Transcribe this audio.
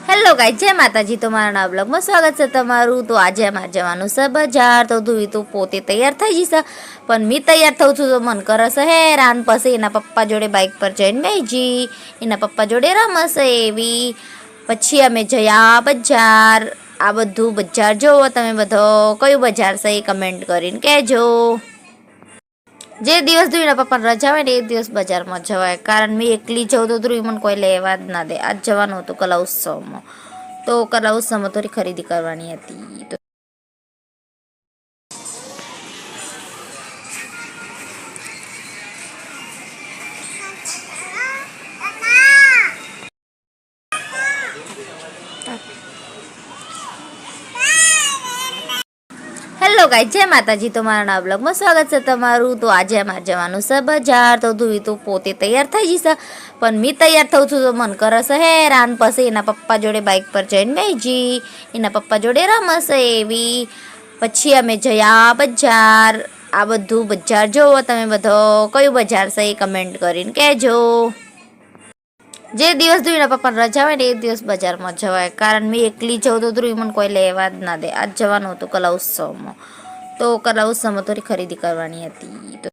Hello guys, જય માતાજી। તમારા નવા બ્લોગમાં સ્વાગત છે તમારું। તો આજે અમારે જવાનું છે બજાર। તો ધુવી તો પોતે તૈયાર થઈ જશે, પણ મી તૈયાર થઉં છું તો મન કરે છે હેરાન। પછી એના પપ્પા જોડે બાઇક પર જઈને બેસી, એના પપ્પા જોડે રમશે એવી। પછી અમે જયા બજાર। આ બધું બજાર જોવો તમે, બધો કયું બજાર છે એ કમેન્ટ કરીને કહેજો। જે દિવસ ધ્રુવીના પપ્પાને રજા હોય ને એ દિવસ બજારમાં જવાય, કારણ મેં એકલી જાઉં તો ધ્રુવી મને કોઈ લેવા જ ના દે। આજ જવાનું હતું કલા ઉત્સવમાં, તો કલા ઉત્સવમાં થોડી ખરીદી કરવાની હતી। તો હેલો ગાઈસ, જય માતાજી। તમારા નવા બ્લોગમાં સ્વાગત છે તમારું। તો આજે અમારે જવાનું છે બજાર। તો ધુવી તો પોતે તૈયાર થઈ જશે, પણ મી તૈયાર થઉં છું તો મન કરે છે હેરાન। પછી એના પપ્પા જોડે બાઇક પર જઈને બેસી, એના પપ્પા જોડે રમશે એવી। પછી અમે જયા બજાર। આ બધું બજાર જોવો તમે, બધો કયું બજાર છે એ કમેન્ટ કરીને કહેજો। જે દિવસ ધ્રુવીના પપ્પાને રજા હોય ને એ દિવસ બજારમાં જવાય, કારણ મેં એકલી જાઉં તો ધ્રુવી મને કોઈ લેવા જ ના દે। આજ જવાનું હતું કલા ઉત્સવમાં, તો કલા ઉત્સવમાં થોડી ખરીદી કરવાની હતી। તો